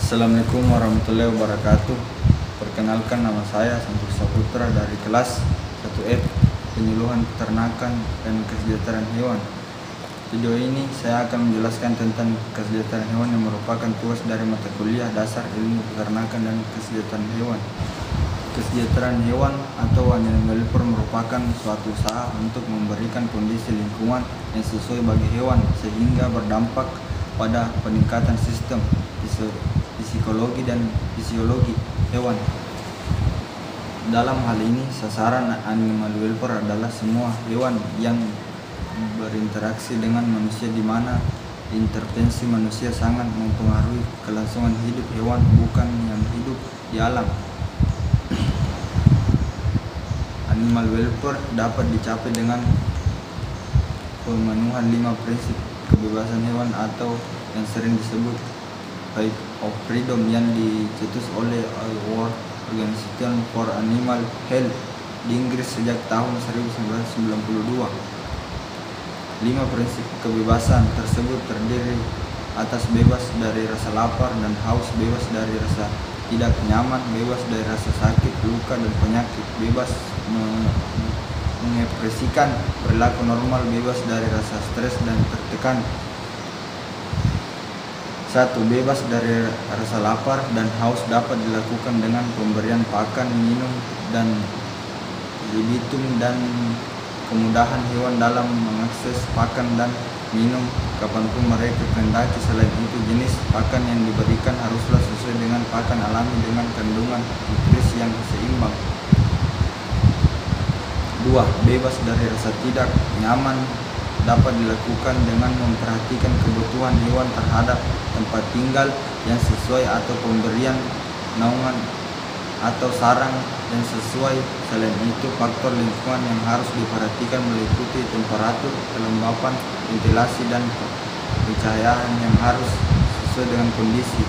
Assalamualaikum warahmatullahi wabarakatuh. Perkenalkan, nama saya Santur Saputra dari kelas 1F Penyuluhan Peternakan dan Kesejahteraan Hewan. Video ini saya akan menjelaskan tentang kesejahteraan hewan yang merupakan tugas dari mata kuliah dasar ilmu peternakan dan kesejahteraan hewan. Kesejahteraan hewan atau animal welfare merupakan suatu usaha untuk memberikan kondisi lingkungan yang sesuai bagi hewan sehingga berdampak pada peningkatan sistem psikologi dan fisiologi hewan. Dalam hal ini, sasaran animal welfare adalah semua hewan yang berinteraksi dengan manusia di mana intervensi manusia sangat mempengaruhi kelangsungan hidup hewan, bukan yang hidup di alam. Animal welfare dapat dicapai dengan pemenuhan 5 prinsip kebebasan hewan atau yang sering disebut Right of Freedom yang dicetus oleh World Organization for Animal Health di Inggris sejak tahun 1992. 5 prinsip kebebasan tersebut terdiri atas bebas dari rasa lapar dan haus, bebas dari rasa tidak nyaman, bebas dari rasa sakit, luka, dan penyakit, bebas mengekspresikan perilaku normal, bebas dari rasa stres dan tertekan. 1. Bebas dari rasa lapar dan haus dapat dilakukan dengan pemberian pakan, minum, dan libitum dan kemudahan hewan dalam mengakses pakan dan minum kapanpun mereka kehendaki. Selain itu, jenis pakan yang diberikan haruslah sesuai dengan pakan alami dengan kandungan nutrisi yang seimbang. 2. Bebas dari rasa tidak nyaman dapat dilakukan dengan memperhatikan kebutuhan hewan terhadap tempat tinggal yang sesuai atau pemberian naungan atau sarang yang sesuai. Selain itu, faktor lingkungan yang harus diperhatikan meliputi temperatur, kelembapan, ventilasi, dan pencahayaan yang harus sesuai dengan kondisi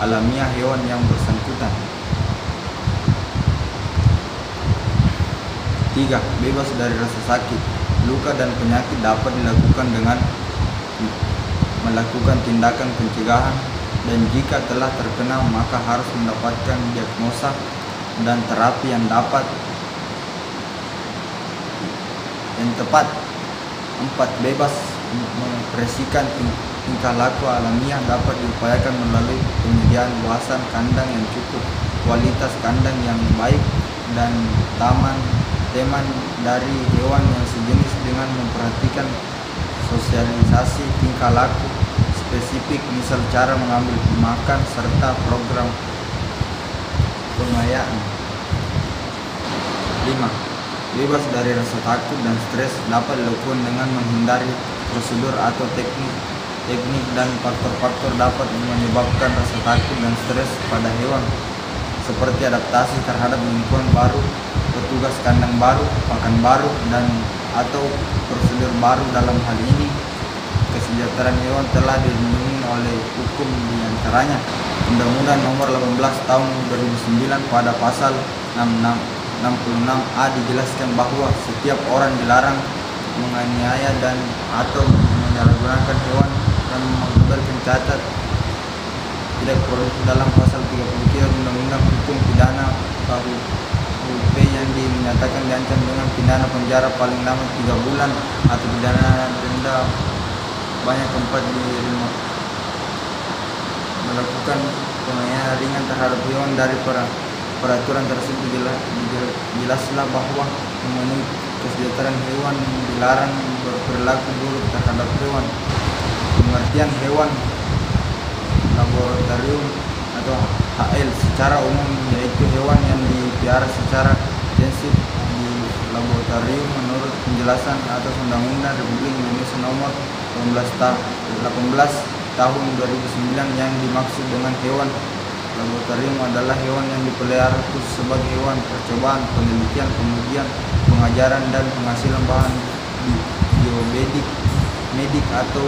alamiah hewan yang bersangkutan. 3. Bebas dari rasa sakit, luka, dan penyakit dapat dilakukan dengan melakukan tindakan pencegahan, dan jika telah terkena maka harus mendapatkan diagnosa dan terapi yang tepat. 4. Bebas mengekspresikan tingkah laku alamiah dapat diupayakan melalui penyediaan luasan kandang yang cukup, kualitas kandang yang baik, dan teman dari hewan yang sejenis dengan memperhatikan sosialisasi tingkah laku spesifik, misal cara mengambil makan serta program pengayaan. 5. Bebas dari rasa takut dan stres dapat dilakukan dengan menghindari prosedur atau teknik dan faktor-faktor dapat menyebabkan rasa takut dan stres pada hewan, seperti adaptasi terhadap lingkungan baru, petugas kandang baru, pakan baru, dan atau prosedur baru. Dalam hal ini, kesejahteraan hewan telah dilindungi oleh hukum, diantaranya Undang-Undang Nomor 18 Tahun 2009. Pada pasal 66A dijelaskan bahwa setiap orang dilarang menganiaya dan atau menyalahgunakan hewan dan mengakibatkan cacat tidak produktif. Dalam pasal 33 Undang-Undang Hukum Pidana KUHP yang dinyatakan diancam dengan pidana penjara paling lama 3 bulan atau pidana denda banyak tempat di rumah. Melakukan penganiayaan ringan terhadap hewan. Dari peraturan tersebut jelaslah bahwa memenuhi kesejahteraan hewan dilarang berperilaku buruk terhadap hewan. Pengertian hewan laboratorium atau HL secara umum yaitu hewan yang dipelihara secara intensif di laboratorium menurut penjelasan atas Undang-Undang Republik Indonesia Nomor 18 Tahun 2009. Yang dimaksud dengan hewan laboratorium adalah hewan yang dipelihara khusus sebagai hewan percobaan, penelitian, kemudian pengajaran dan penghasilan bahan biomedik atau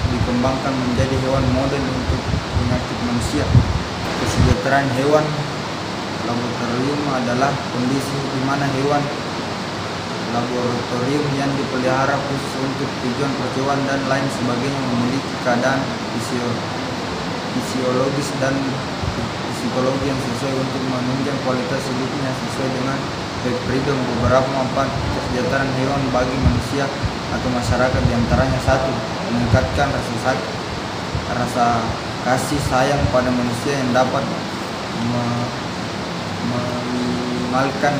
dikembangkan menjadi hewan model untuk penyakit manusia. Kesejahteraan hewan laboratorium adalah kondisi di mana hewan laboratorium yang dipelihara khusus untuk tujuan percobaan dan lain sebagainya memiliki keadaan fisiologis dan psikologi yang sesuai untuk menunjang kualitas hidupnya sesuai dengan baik freedom, beberapa manfaat kesejahteraan hewan bagi manusia atau masyarakat, diantaranya satu, meningkatkan rasa kasih sayang pada manusia yang dapat meminimalkan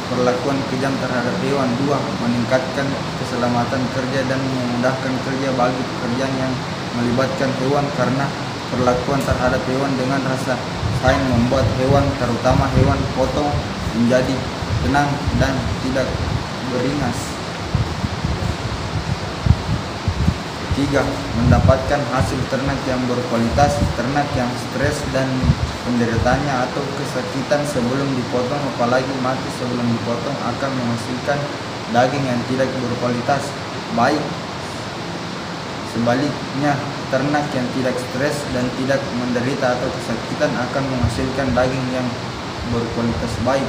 perlakuan kejam terhadap hewan. Dua, meningkatkan keselamatan kerja dan memudahkan kerja bagi pekerjaan yang melibatkan hewan, karena perlakuan terhadap hewan dengan rasa sayang membuat hewan, terutama hewan potong, menjadi tenang dan tidak beringas. 3. Mendapatkan hasil ternak yang berkualitas. Ternak yang stres dan penderitaannya atau kesakitan sebelum dipotong, apalagi mati sebelum dipotong, akan menghasilkan daging yang tidak berkualitas. Baik sebaliknya, ternak yang tidak stres dan tidak menderita atau kesakitan akan menghasilkan daging yang berkualitas baik.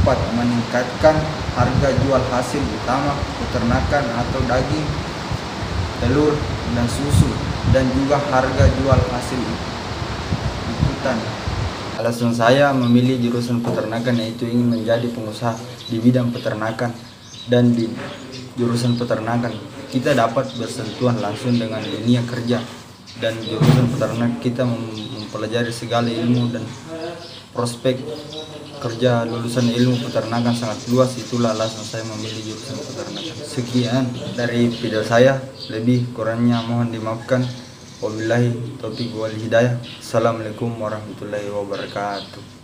4. Meningkatkan harga jual hasil utama peternakan atau daging, telur, dan susu, dan juga harga jual hasil ikutan. Alasan saya memilih jurusan peternakan yaitu ingin menjadi pengusaha di bidang peternakan, dan di jurusan peternakan kita dapat bersentuhan langsung dengan dunia kerja, dan jurusan peternak kita mempelajari segala ilmu dan prospek kerja lulusan ilmu peternakan sangat luas. Itulah alasan saya memilih jurusan peternakan. Sekian dari video saya, lebih kurangnya mohon dimaafkan. Wabillahi taufiq wal hidayah. Assalamualaikum warahmatullahi wabarakatuh.